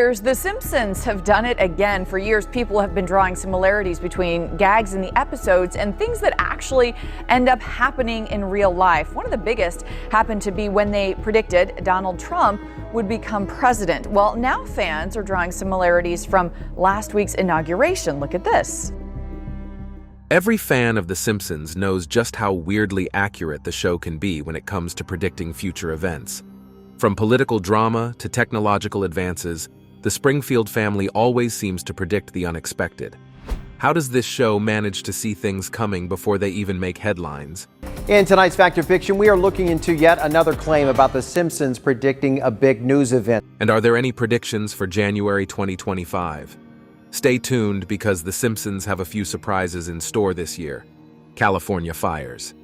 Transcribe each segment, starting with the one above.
The Simpsons have done it again. For years, people have been drawing similarities between gags in the episodes and things that actually end up happening in real life. One of the biggest happened to be when they predicted Donald Trump would become president. Well, now fans are drawing similarities from last week's inauguration. Look at this. Every fan of The Simpsons knows just how weirdly accurate the show can be when it comes to predicting future events. From political drama to technological advances, the Springfield family always seems to predict the unexpected. How does this show manage to see things coming before they even make headlines? In tonight's Fact or Fiction, we are looking into yet another claim about The Simpsons predicting a big news event. And are there any predictions for January 2025? Stay tuned because The Simpsons have a few surprises in store this year. California fires.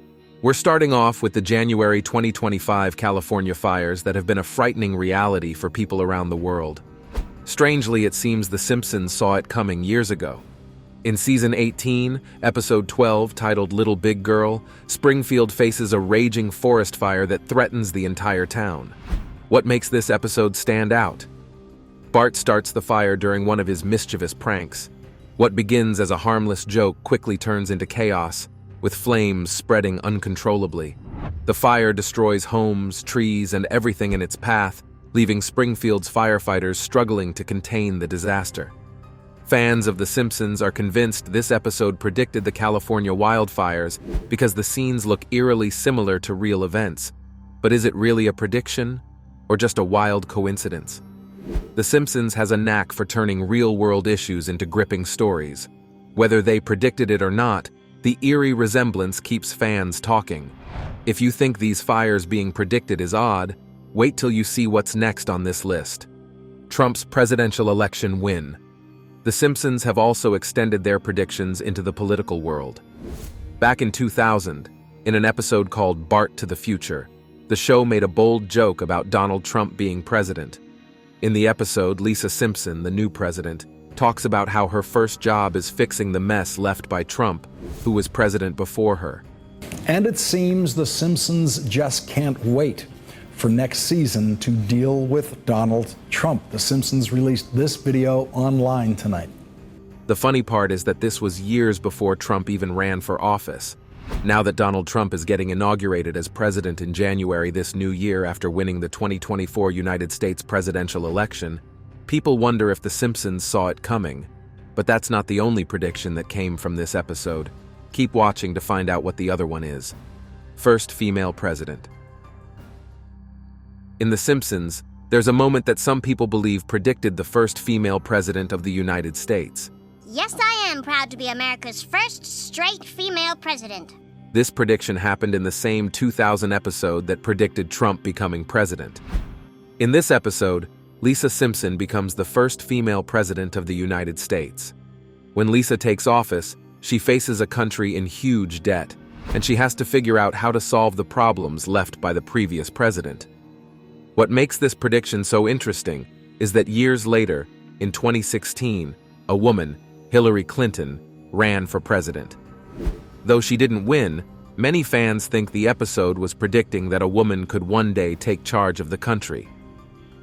We're starting off with the January 2025 California fires that have been a frightening reality for people around the world. Strangely, it seems The Simpsons saw it coming years ago. In Season 18, Episode 12, titled Little Big Girl, Springfield faces a raging forest fire that threatens the entire town. What makes this episode stand out? Bart starts the fire during one of his mischievous pranks. What begins as a harmless joke quickly turns into chaos, with flames spreading uncontrollably. The fire destroys homes, trees, and everything in its path, leaving Springfield's firefighters struggling to contain the disaster. Fans of The Simpsons are convinced this episode predicted the California wildfires because the scenes look eerily similar to real events. But is it really a prediction, or just a wild coincidence? The Simpsons has a knack for turning real-world issues into gripping stories. Whether they predicted it or not, the eerie resemblance keeps fans talking. If you think these fires being predicted is odd, wait till you see what's next on this list. Trump's presidential election win. The Simpsons have also extended their predictions into the political world. Back in 2000, in an episode called Bart to the Future, the show made a bold joke about Donald Trump being president. In the episode, Lisa Simpson, the new president, talks about how her first job is fixing the mess left by Trump, who was president before her. And it seems The Simpsons just can't wait for next season to deal with Donald Trump. The Simpsons released this video online tonight. The funny part is that this was years before Trump even ran for office. Now that Donald Trump is getting inaugurated as president in January this new year after winning the 2024 United States presidential election, people wonder if The Simpsons saw it coming. But that's not the only prediction that came from this episode. Keep watching to find out what the other one is. First female president. In The Simpsons, there's a moment that some people believe predicted the first female president of the United States. Yes, I am proud to be America's first straight female president. This prediction happened in the same 2000 episode that predicted Trump becoming president. In this episode, Lisa Simpson becomes the first female president of the United States. When Lisa takes office, she faces a country in huge debt, and she has to figure out how to solve the problems left by the previous president. What makes this prediction so interesting is that years later, in 2016, a woman, Hillary Clinton, ran for president. Though she didn't win, many fans think the episode was predicting that a woman could one day take charge of the country.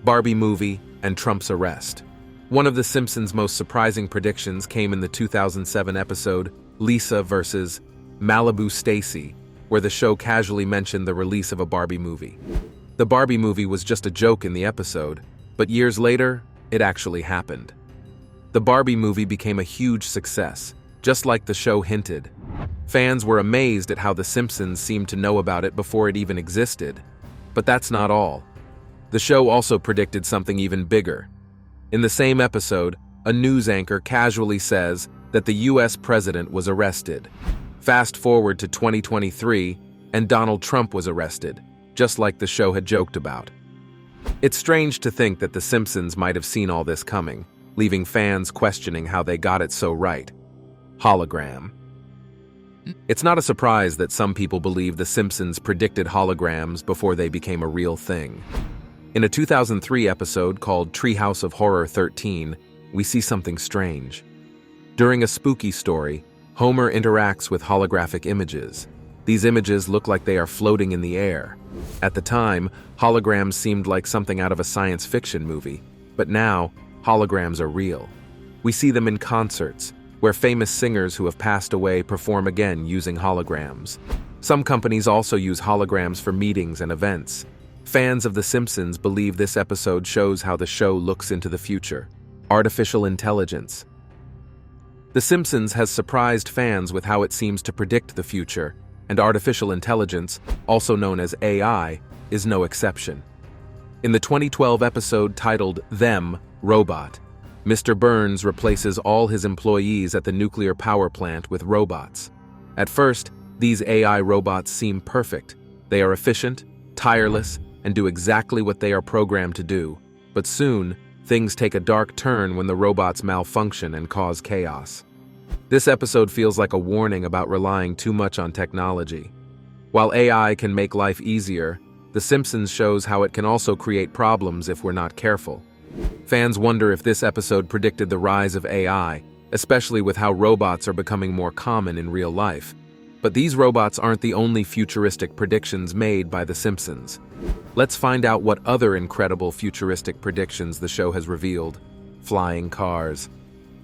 Barbie movie and Trump's arrest. One of The Simpsons' most surprising predictions came in the 2007 episode Lisa vs. Malibu Stacy, where the show casually mentioned the release of a Barbie movie. The Barbie movie was just a joke in the episode, but years later, it actually happened. The Barbie movie became a huge success, just like the show hinted. Fans were amazed at how The Simpsons seemed to know about it before it even existed. But that's not all. The show also predicted something even bigger. In the same episode, a news anchor casually says that the US president was arrested. Fast forward to 2023, and Donald Trump was arrested, just like the show had joked about. It's strange to think that The Simpsons might have seen all this coming, leaving fans questioning how they got it so right. Hologram. It's not a surprise that some people believe The Simpsons predicted holograms before they became a real thing. In a 2003 episode called Treehouse of Horror 13, we see something strange. During a spooky story, Homer interacts with holographic images. These images look like they are floating in the air. At the time, holograms seemed like something out of a science fiction movie, but now, holograms are real. We see them in concerts, where famous singers who have passed away perform again using holograms. Some companies also use holograms for meetings and events. Fans of The Simpsons believe this episode shows how the show looks into the future. Artificial intelligence. The Simpsons has surprised fans with how it seems to predict the future, and artificial intelligence, also known as AI, is no exception. In the 2012 episode titled Them, Robot, Mr. Burns replaces all his employees at the nuclear power plant with robots. At first, these AI robots seem perfect. They are efficient, tireless, and do exactly what they are programmed to do. But soon, things take a dark turn when the robots malfunction and cause chaos. This episode feels like a warning about relying too much on technology. While AI can make life easier, The Simpsons shows how it can also create problems if we're not careful. Fans wonder if this episode predicted the rise of AI, especially with how robots are becoming more common in real life. But these robots aren't the only futuristic predictions made by The Simpsons. Let's find out what other incredible futuristic predictions the show has revealed. Flying cars.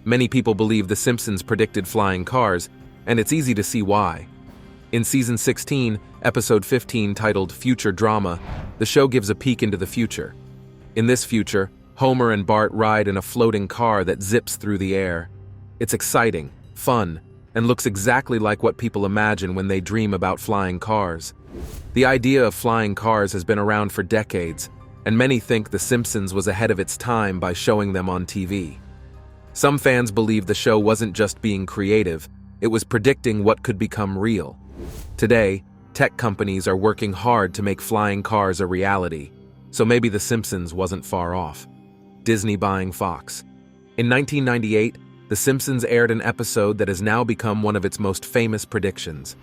Many people believe The Simpsons predicted flying cars, and it's easy to see why. In Season 16, Episode 15 titled Future Drama, the show gives a peek into the future. In this future, Homer and Bart ride in a floating car that zips through the air. It's exciting, fun, and looks exactly like what people imagine when they dream about flying cars. The idea of flying cars has been around for decades, and many think The Simpsons was ahead of its time by showing them on TV. Some fans believe the show wasn't just being creative, it was predicting what could become real. Today, tech companies are working hard to make flying cars a reality, so maybe The Simpsons wasn't far off. Disney buying Fox. In 1998, The Simpsons aired an episode that has now become one of its most famous predictions.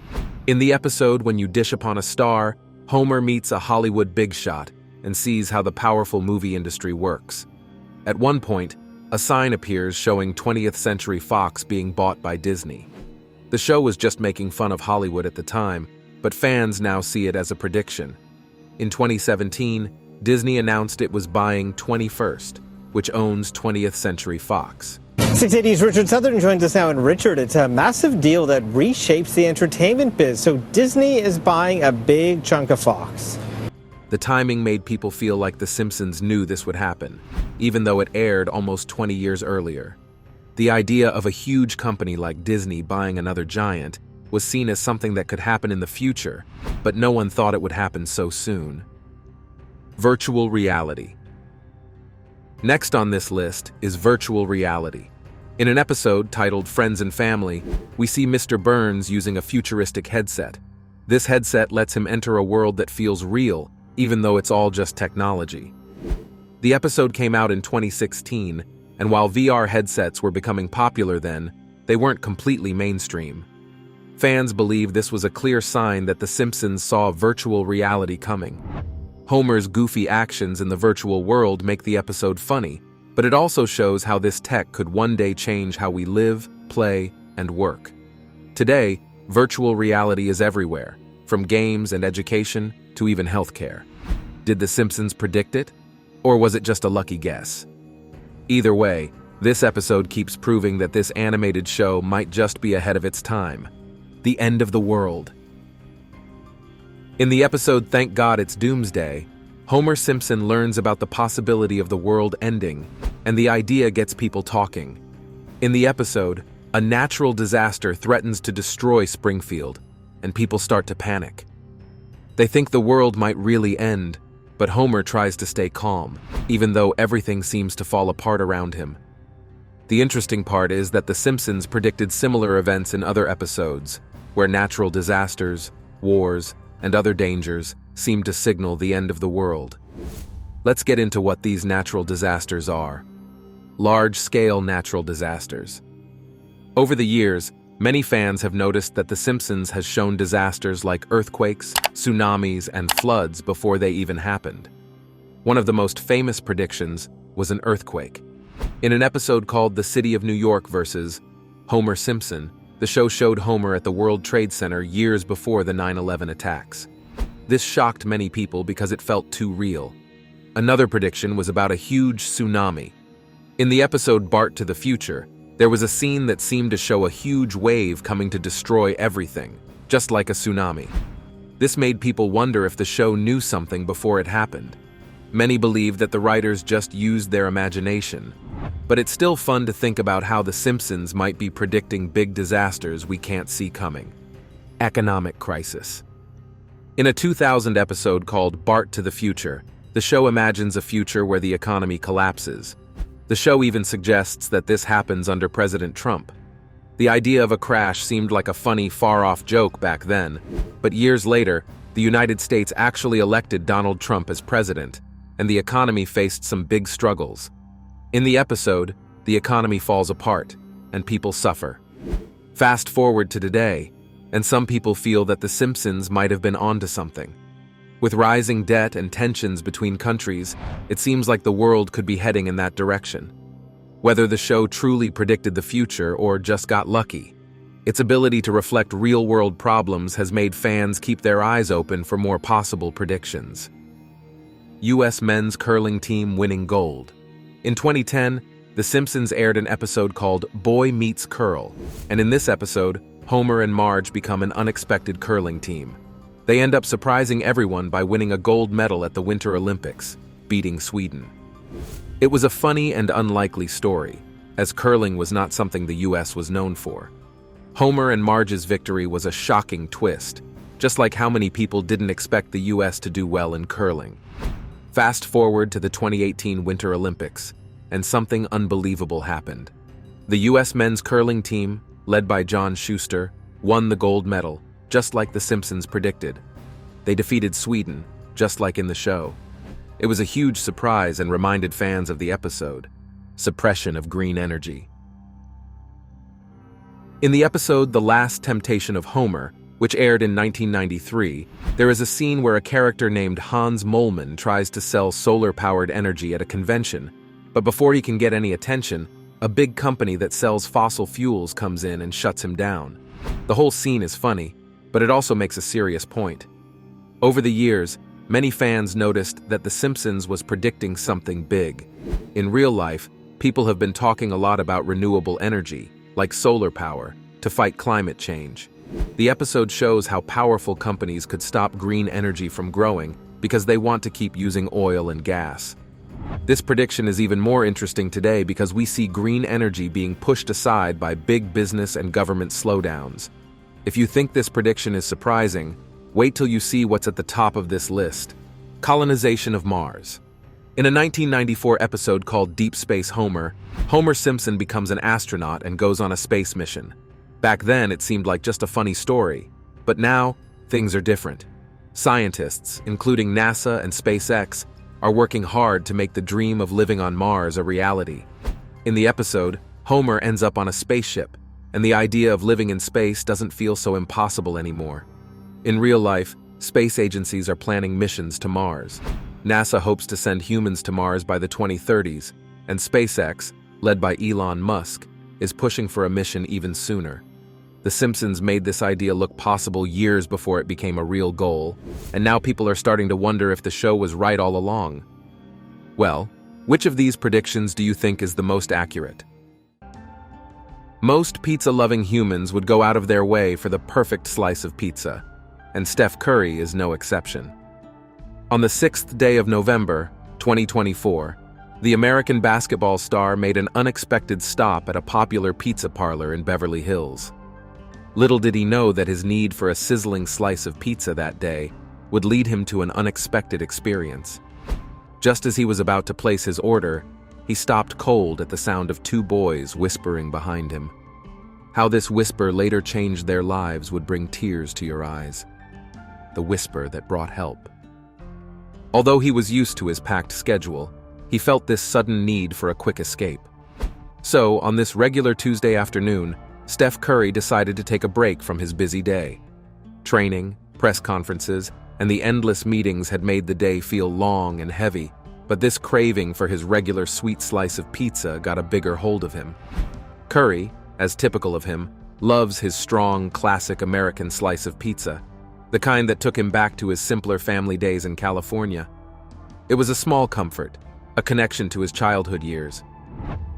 In the episode When You Dish Upon a Star, Homer meets a Hollywood big shot and sees how the powerful movie industry works. At one point, a sign appears showing 20th Century Fox being bought by Disney. The show was just making fun of Hollywood at the time, but fans now see it as a prediction. In 2017, Disney announced it was buying 21st, which owns 20th Century Fox. 680's Richard Southern joins us now. And Richard, it's a massive deal that reshapes the entertainment biz. So Disney is buying a big chunk of Fox. The timing made people feel like The Simpsons knew this would happen, even though it aired almost 20 years earlier. The idea of a huge company like Disney buying another giant was seen as something that could happen in the future, but no one thought it would happen so soon. Virtual reality. Next on this list is virtual reality. In an episode titled Friends and Family, we see Mr. Burns using a futuristic headset. This headset lets him enter a world that feels real, even though it's all just technology. The episode came out in 2016, and while VR headsets were becoming popular then, they weren't completely mainstream. Fans believe this was a clear sign that The Simpsons saw virtual reality coming. Homer's goofy actions in the virtual world make the episode funny, but it also shows how this tech could one day change how we live, play, and work. Today, virtual reality is everywhere, from games and education to even healthcare. Did The Simpsons predict it? Or was it just a lucky guess? Either way, this episode keeps proving that this animated show might just be ahead of its time. The end of the world. In the episode Thank God It's Doomsday, Homer Simpson learns about the possibility of the world ending, and the idea gets people talking. In the episode, a natural disaster threatens to destroy Springfield, and people start to panic. They think the world might really end, but Homer tries to stay calm, even though everything seems to fall apart around him. The interesting part is that The Simpsons predicted similar events in other episodes, where natural disasters, wars, and other dangers seem to signal the end of the world. Let's get into what these natural disasters are. Large-scale natural disasters. Over the years, many fans have noticed that The Simpsons has shown disasters like earthquakes, tsunamis, and floods before they even happened. One of the most famous predictions was an earthquake. In an episode called The City of New York vs. Homer Simpson, the show showed Homer at the World Trade Center years before the 9/11 attacks. This shocked many people because it felt too real. Another prediction was about a huge tsunami. In the episode Bart to the Future, there was a scene that seemed to show a huge wave coming to destroy everything, just like a tsunami. This made people wonder if the show knew something before it happened. Many believe that the writers just used their imagination, but it's still fun to think about how The Simpsons might be predicting big disasters we can't see coming. Economic crisis. In a 2000 episode called Bart to the Future, the show imagines a future where the economy collapses. The show even suggests that this happens under President Trump. The idea of a crash seemed like a funny, far-off joke back then, but years later, the United States actually elected Donald Trump as president, and the economy faced some big struggles. In the episode, the economy falls apart, and people suffer. Fast forward to today, and some people feel that The Simpsons might have been onto something. With rising debt and tensions between countries, it seems like the world could be heading in that direction. Whether the show truly predicted the future or just got lucky, its ability to reflect real-world problems has made fans keep their eyes open for more possible predictions. U.S. men's curling team winning gold. In 2010, The Simpsons aired an episode called Boy Meets Curl, and in this episode, Homer and Marge become an unexpected curling team. They end up surprising everyone by winning a gold medal at the Winter Olympics, beating Sweden. It was a funny and unlikely story, as curling was not something the U.S. was known for. Homer and Marge's victory was a shocking twist, just like how many people didn't expect the U.S. to do well in curling. Fast forward to the 2018 Winter Olympics, and something unbelievable happened. The U.S. men's curling team, led by John Schuster, won the gold medal, just like The Simpsons predicted. They defeated Sweden, just like in the show. It was a huge surprise and reminded fans of the episode, suppression of green energy. In the episode The Last Temptation of Homer, which aired in 1993, there is a scene where a character named Hans Moleman tries to sell solar-powered energy at a convention, but before he can get any attention, a big company that sells fossil fuels comes in and shuts him down. The whole scene is funny, but it also makes a serious point. Over the years, many fans noticed that The Simpsons was predicting something big. In real life, people have been talking a lot about renewable energy, like solar power, to fight climate change. The episode shows how powerful companies could stop green energy from growing because they want to keep using oil and gas. This prediction is even more interesting today because we see green energy being pushed aside by big business and government slowdowns. If you think this prediction is surprising, wait till you see what's at the top of this list. Colonization of Mars. In a 1994 episode called Deep Space Homer, Homer Simpson becomes an astronaut and goes on a space mission. Back then, it seemed like just a funny story, but now, things are different. Scientists, including NASA and SpaceX, are working hard to make the dream of living on Mars a reality. In the episode, Homer ends up on a spaceship, and the idea of living in space doesn't feel so impossible anymore. In real life, space agencies are planning missions to Mars. NASA hopes to send humans to Mars by the 2030s, and SpaceX, led by Elon Musk, is pushing for a mission even sooner. The Simpsons made this idea look possible years before it became a real goal, and now people are starting to wonder if the show was right all along. Well, which of these predictions do you think is the most accurate? Most pizza-loving humans would go out of their way for the perfect slice of pizza, and Steph Curry is no exception. On the 6th day of November, 2024, the American basketball star made an unexpected stop at a popular pizza parlor in Beverly Hills. Little did he know that his need for a sizzling slice of pizza that day would lead him to an unexpected experience. Just as he was about to place his order, he stopped cold at the sound of two boys whispering behind him. How this whisper later changed their lives would bring tears to your eyes. The whisper that brought help. Although he was used to his packed schedule, he felt this sudden need for a quick escape. So, on this regular Tuesday afternoon, Steph Curry decided to take a break from his busy day. Training, press conferences, and the endless meetings had made the day feel long and heavy, but this craving for his regular sweet slice of pizza got a bigger hold of him. Curry, as typical of him, loves his strong, classic American slice of pizza, the kind that took him back to his simpler family days in California. It was a small comfort, a connection to his childhood years,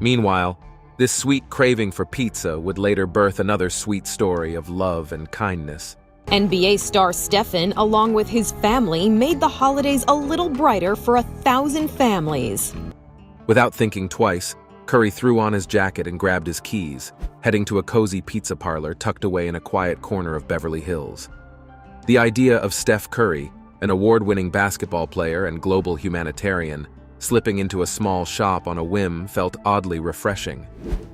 Meanwhile, this sweet craving for pizza would later birth another sweet story of love and kindness. NBA star Stephen, along with his family, made the holidays a little brighter for 1,000 families. Without thinking twice, Curry threw on his jacket and grabbed his keys, heading to a cozy pizza parlor tucked away in a quiet corner of Beverly Hills. The idea of Steph Curry, an award-winning basketball player and global humanitarian, slipping into a small shop on a whim felt oddly refreshing.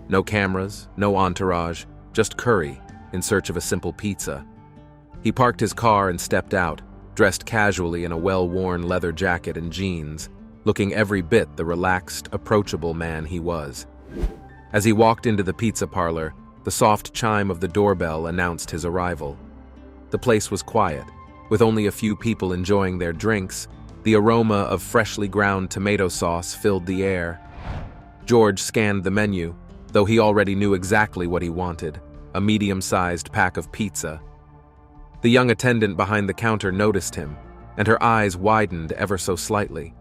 No cameras, no entourage, just Curry, in search of a simple pizza. He parked his car and stepped out, dressed casually in a well-worn leather jacket and jeans, looking every bit the relaxed, approachable man he was. As he walked into the pizza parlor, the soft chime of the doorbell announced his arrival. The place was quiet, with only a few people enjoying their drinks. The aroma of freshly ground tomato sauce filled the air. George scanned the menu, though he already knew exactly what he wanted, a medium-sized pack of pizza. The young attendant behind the counter noticed him, and her eyes widened ever so slightly.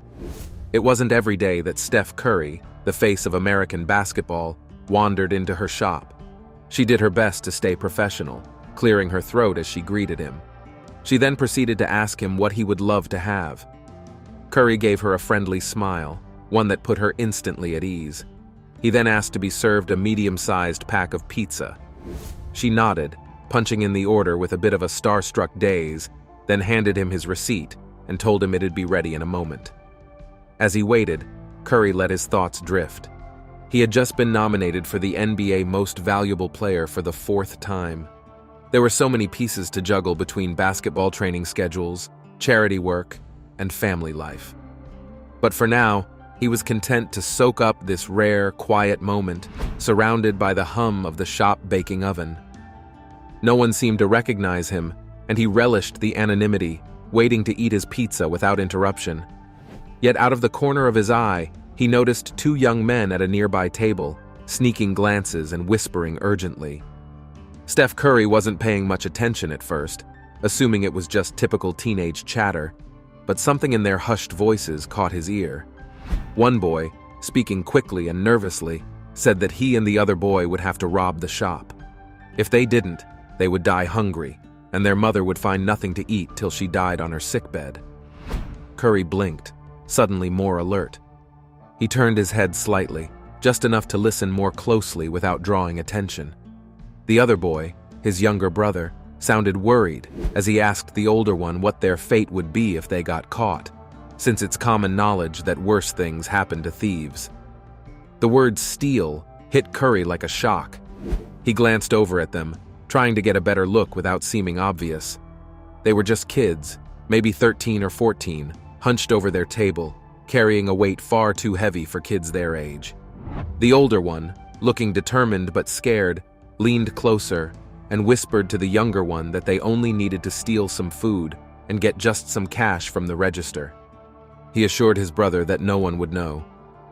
It wasn't every day that Steph Curry, the face of American basketball, wandered into her shop. She did her best to stay professional, clearing her throat as she greeted him. She then proceeded to ask him what he would love to have. Curry gave her a friendly smile, one that put her instantly at ease. He then asked to be served a medium-sized pack of pizza. She nodded, punching in the order with a bit of a starstruck daze, then handed him his receipt and told him it'd be ready in a moment. As he waited, Curry let his thoughts drift. He had just been nominated for the NBA Most Valuable Player for the 4th time. There were so many pieces to juggle between basketball training schedules, charity work, and family life. But for now, he was content to soak up this rare, quiet moment, surrounded by the hum of the shop baking oven. No one seemed to recognize him, and he relished the anonymity, waiting to eat his pizza without interruption. Yet out of the corner of his eye, he noticed 2 young men at a nearby table, sneaking glances and whispering urgently. Steph Curry wasn't paying much attention at first, assuming it was just typical teenage chatter, but something in their hushed voices caught his ear. One boy, speaking quickly and nervously, said that he and the other boy would have to rob the shop. If they didn't, they would die hungry, and their mother would find nothing to eat till she died on her sickbed. Curry blinked, suddenly more alert. He turned his head slightly, just enough to listen more closely without drawing attention. The other boy, his younger brother, sounded worried as he asked the older one what their fate would be if they got caught, since it's common knowledge that worse things happen to thieves. The word steal hit Curry like a shock. He glanced over at them, trying to get a better look without seeming obvious. They were just kids, maybe 13 or 14, hunched over their table, carrying a weight far too heavy for kids their age. The older one, looking determined but scared, leaned closer and whispered to the younger one that they only needed to steal some food and get just some cash from the register. He assured his brother that no one would know.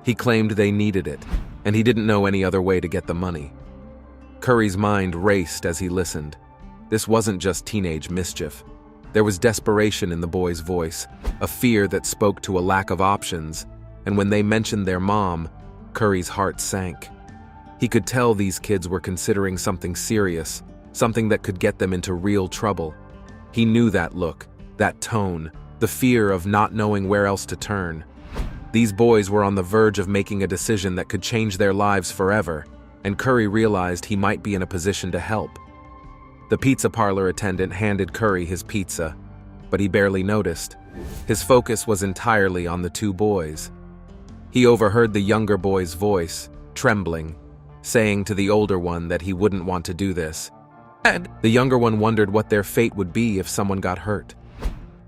He claimed they needed it, and he didn't know any other way to get the money. Curry's mind raced as he listened. This wasn't just teenage mischief. There was desperation in the boy's voice, a fear that spoke to a lack of options, and when they mentioned their mom, Curry's heart sank. He could tell these kids were considering something serious, something that could get them into real trouble. He knew that look, that tone, the fear of not knowing where else to turn. These boys were on the verge of making a decision that could change their lives forever, and Curry realized he might be in a position to help. The pizza parlor attendant handed Curry his pizza, but he barely noticed. His focus was entirely on the 2 boys. He overheard the younger boy's voice, trembling, saying to the older one that he wouldn't want to do this. And the younger one wondered what their fate would be if someone got hurt.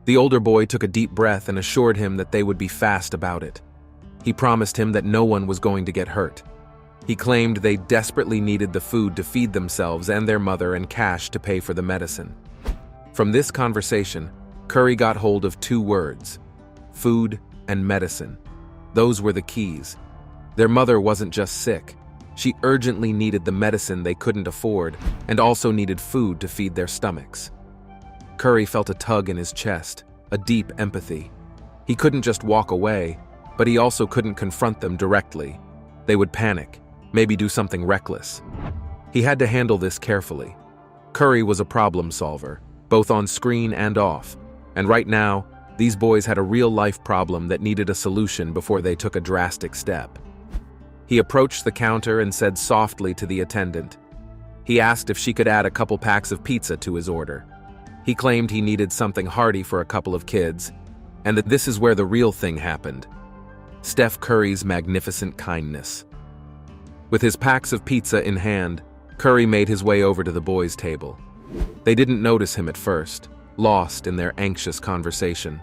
The older boy took a deep breath and assured him that they would be fast about it. He promised him that no one was going to get hurt. He claimed they desperately needed the food to feed themselves and their mother and cash to pay for the medicine. From this conversation, Curry got hold of 2 words: food and medicine. Those were the keys. Their mother wasn't just sick. She urgently needed the medicine they couldn't afford and also needed food to feed their stomachs. Curry felt a tug in his chest, a deep empathy. He couldn't just walk away, but he also couldn't confront them directly. They would panic, maybe do something reckless. He had to handle this carefully. Curry was a problem solver, both on screen and off, and right now, these boys had a real-life problem that needed a solution before they took a drastic step. He approached the counter and said softly to the attendant. He asked if she could add a couple packs of pizza to his order. He claimed he needed something hearty for a couple of kids, and that this is where the real thing happened. Steph Curry's magnificent kindness. With his packs of pizza in hand, Curry made his way over to the boys' table. They didn't notice him at first, lost in their anxious conversation.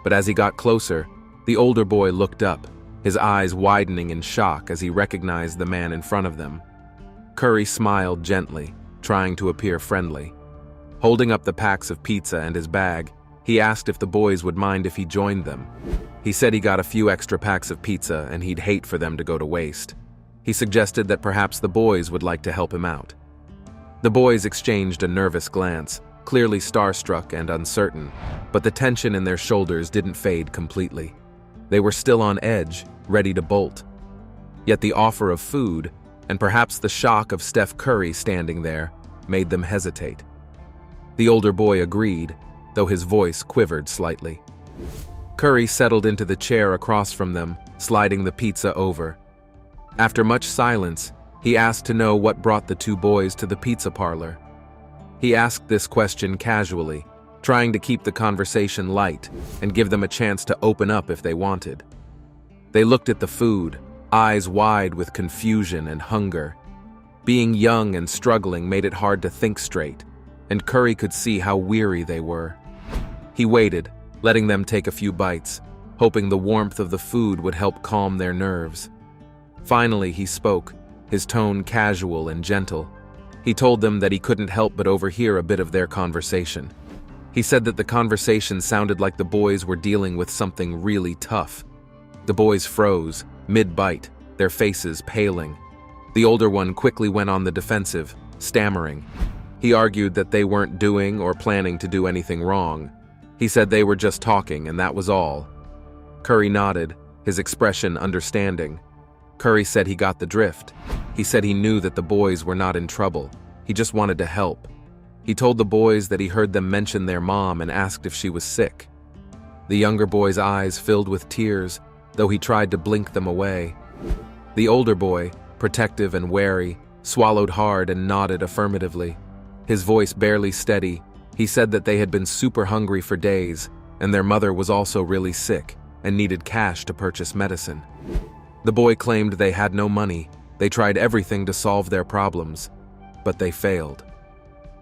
But as he got closer, the older boy looked up, his eyes widening in shock as he recognized the man in front of them. Curry smiled gently, trying to appear friendly. Holding up the packs of pizza and his bag, he asked if the boys would mind if he joined them. He said he got a few extra packs of pizza and he'd hate for them to go to waste. He suggested that perhaps the boys would like to help him out. The boys exchanged a nervous glance, clearly starstruck and uncertain, but the tension in their shoulders didn't fade completely. They were still on edge, ready to bolt. Yet the offer of food, and perhaps the shock of Steph Curry standing there, made them hesitate. The older boy agreed, though his voice quivered slightly. Curry settled into the chair across from them, sliding the pizza over. After much silence, he asked to know what brought the two boys to the pizza parlor. He asked this question casually, trying to keep the conversation light and give them a chance to open up if they wanted. They looked at the food, eyes wide with confusion and hunger. Being young and struggling made it hard to think straight, and Curry could see how weary they were. He waited, letting them take a few bites, hoping the warmth of the food would help calm their nerves. Finally, he spoke, his tone casual and gentle. He told them that he couldn't help but overhear a bit of their conversation. He said that the conversation sounded like the boys were dealing with something really tough. The boys froze, mid-bite, their faces paling. The older one quickly went on the defensive, stammering. He argued that they weren't doing or planning to do anything wrong. He said they were just talking and that was all. Curry nodded, his expression understanding. Curry said he got the drift. He said he knew that the boys were not in trouble. He just wanted to help. He told the boys that he heard them mention their mom and asked if she was sick. The younger boy's eyes filled with tears, though he tried to blink them away. The older boy, protective and wary, swallowed hard and nodded affirmatively. His voice barely steady, he said that they had been super hungry for days, and their mother was also really sick and needed cash to purchase medicine. The boy claimed they had no money. They tried everything to solve their problems, but they failed.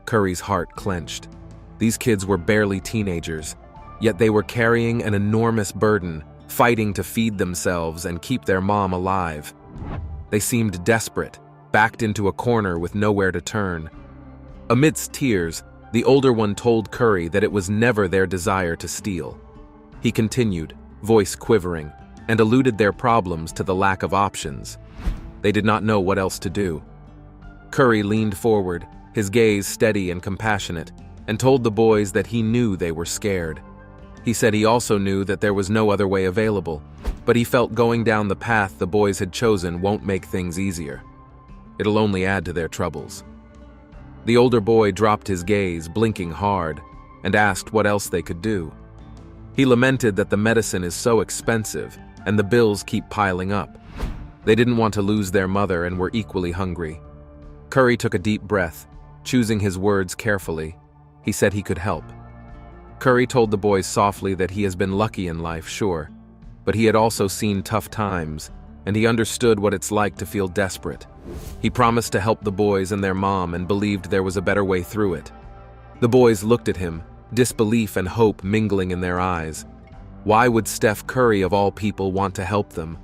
Curry's heart clenched. These kids were barely teenagers, yet they were carrying an enormous burden, fighting to feed themselves and keep their mom alive. They seemed desperate, backed into a corner with nowhere to turn. Amidst tears, the older one told Curry that it was never their desire to steal. He continued, voice quivering, and alluded their problems to the lack of options. They did not know what else to do. Curry leaned forward, his gaze steady and compassionate, and told the boys that he knew they were scared. He said he also knew that there was no other way available, but he felt going down the path the boys had chosen won't make things easier. It'll only add to their troubles. The older boy dropped his gaze, blinking hard, and asked what else they could do. He lamented that the medicine is so expensive and the bills keep piling up. They didn't want to lose their mother and were equally hungry. Curry took a deep breath, choosing his words carefully. He said he could help. Curry told the boys softly that he has been lucky in life, sure, but he had also seen tough times, and he understood what it's like to feel desperate. He promised to help the boys and their mom and believed there was a better way through it. The boys looked at him, disbelief and hope mingling in their eyes. Why would Steph Curry of all people want to help them?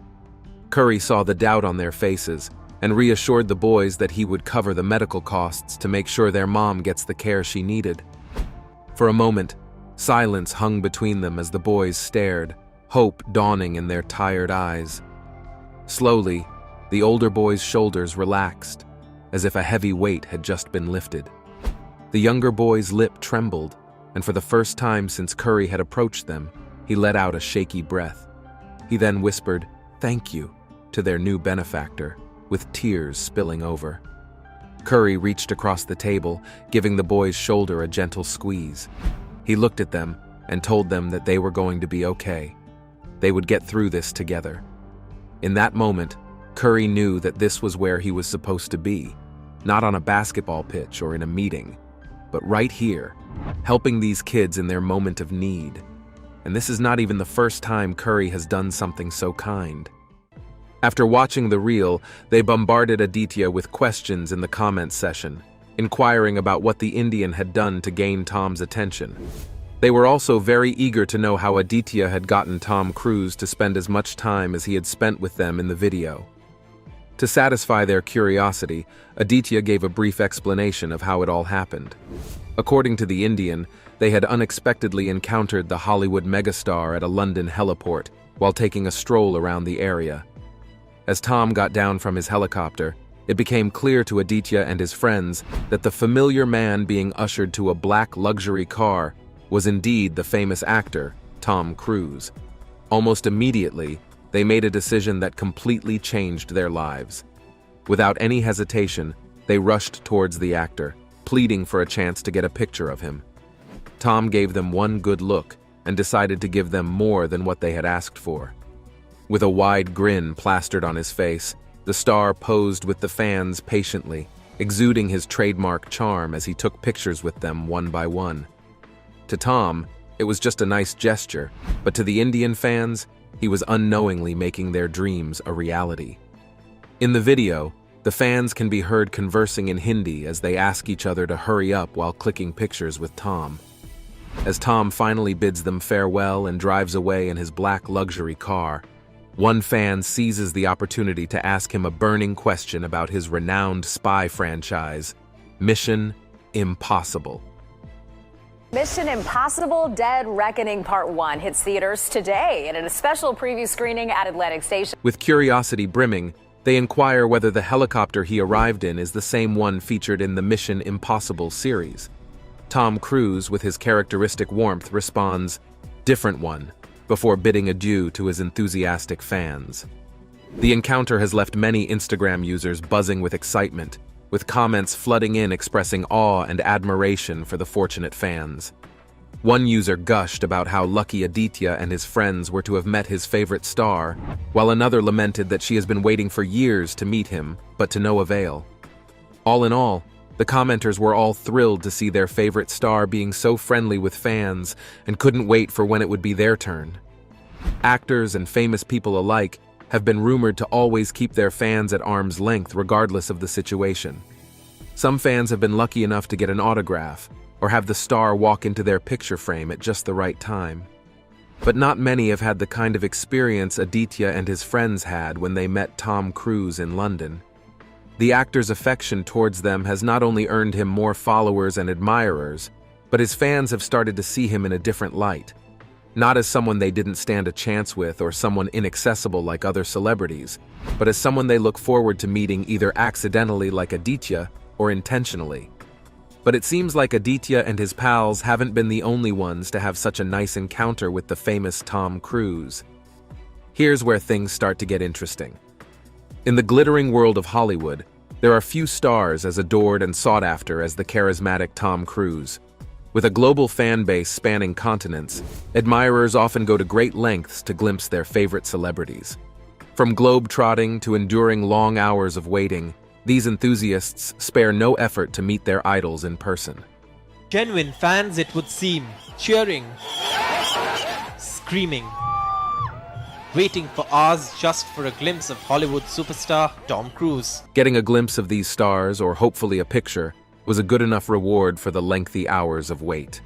Curry saw the doubt on their faces and reassured the boys that he would cover the medical costs to make sure their mom gets the care she needed. For a moment, silence hung between them as the boys stared, hope dawning in their tired eyes. Slowly, the older boy's shoulders relaxed, as if a heavy weight had just been lifted. The younger boy's lip trembled, and for the first time since Curry had approached them, he let out a shaky breath. He then whispered, "Thank you," to their new benefactor, with tears spilling over. Curry reached across the table, giving the boy's shoulder a gentle squeeze. He looked at them and told them that they were going to be okay. They would get through this together. In that moment, Curry knew that this was where he was supposed to be, not on a basketball pitch or in a meeting, but right here, helping these kids in their moment of need. And this is not even the first time Curry has done something so kind. After watching the reel, they bombarded Aditya with questions in the comments session, inquiring about what the Indian had done to gain Tom's attention. They were also very eager to know how Aditya had gotten Tom Cruise to spend as much time as he had spent with them in the video. To satisfy their curiosity, Aditya gave a brief explanation of how it all happened. According to the Indian, they had unexpectedly encountered the Hollywood megastar at a London heliport while taking a stroll around the area. As Tom got down from his helicopter, it became clear to Aditya and his friends that the familiar man being ushered to a black luxury car was indeed the famous actor, Tom Cruise. Almost immediately, they made a decision that completely changed their lives. Without any hesitation, they rushed towards the actor, pleading for a chance to get a picture of him. Tom gave them one good look and decided to give them more than what they had asked for. With a wide grin plastered on his face, the star posed with the fans patiently, exuding his trademark charm as he took pictures with them one by one. To Tom, it was just a nice gesture, but to the Indian fans, he was unknowingly making their dreams a reality. In the video, the fans can be heard conversing in Hindi as they ask each other to hurry up while clicking pictures with Tom. As Tom finally bids them farewell and drives away in his black luxury car, one fan seizes the opportunity to ask him a burning question about his renowned spy franchise, Mission Impossible. Mission Impossible: Dead Reckoning Part 1 hits theaters today and in a special preview screening at Atlantic Station. With curiosity brimming, they inquire whether the helicopter he arrived in is the same one featured in the Mission Impossible series. Tom Cruise, with his characteristic warmth, responds, "Different one," before bidding adieu to his enthusiastic fans. The encounter has left many Instagram users buzzing with excitement, with comments flooding in expressing awe and admiration for the fortunate fans. One user gushed about how lucky Aditya and his friends were to have met his favorite star, while another lamented that she has been waiting for years to meet him, but to no avail. All in all, the commenters were all thrilled to see their favorite star being so friendly with fans and couldn't wait for when it would be their turn. Actors and famous people alike have been rumored to always keep their fans at arm's length regardless of the situation. Some fans have been lucky enough to get an autograph or have the star walk into their picture frame at just the right time. But not many have had the kind of experience Aditya and his friends had when they met Tom Cruise in London. The actor's affection towards them has not only earned him more followers and admirers, but his fans have started to see him in a different light. Not as someone they didn't stand a chance with or someone inaccessible like other celebrities, but as someone they look forward to meeting either accidentally like Aditya or intentionally. But it seems like Aditya and his pals haven't been the only ones to have such a nice encounter with the famous Tom Cruise. Here's where things start to get interesting. In the glittering world of Hollywood, there are few stars as adored and sought after as the charismatic Tom Cruise. With a global fan base spanning continents, admirers often go to great lengths to glimpse their favorite celebrities. From globe-trotting to enduring long hours of waiting, these enthusiasts spare no effort to meet their idols in person. Genuine fans, it would seem, cheering, screaming, waiting for hours just for a glimpse of Hollywood superstar Tom Cruise. Getting a glimpse of these stars, or hopefully a picture, was a good enough reward for the lengthy hours of wait.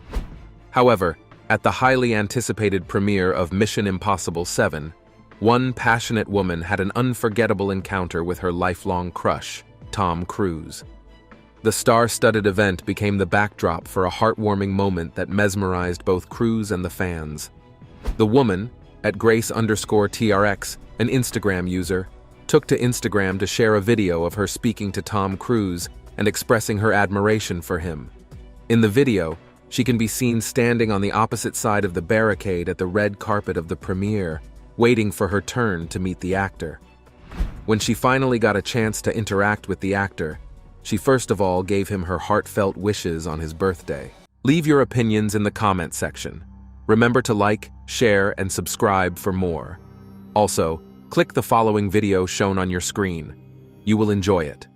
However, at the highly anticipated premiere of Mission Impossible 7, one passionate woman had an unforgettable encounter with her lifelong crush, Tom Cruise. The star-studded event became the backdrop for a heartwarming moment that mesmerized both Cruise and the fans. The woman, at Grace_TRX, an Instagram user, took to Instagram to share a video of her speaking to Tom Cruise and expressing her admiration for him. In the video, she can be seen standing on the opposite side of the barricade at the red carpet of the premiere, waiting for her turn to meet the actor. When she finally got a chance to interact with the actor, she first of all gave him her heartfelt wishes on his birthday. Leave your opinions in the comment section. Remember to like, share, and subscribe for more. Also, click the following video shown on your screen. You will enjoy it.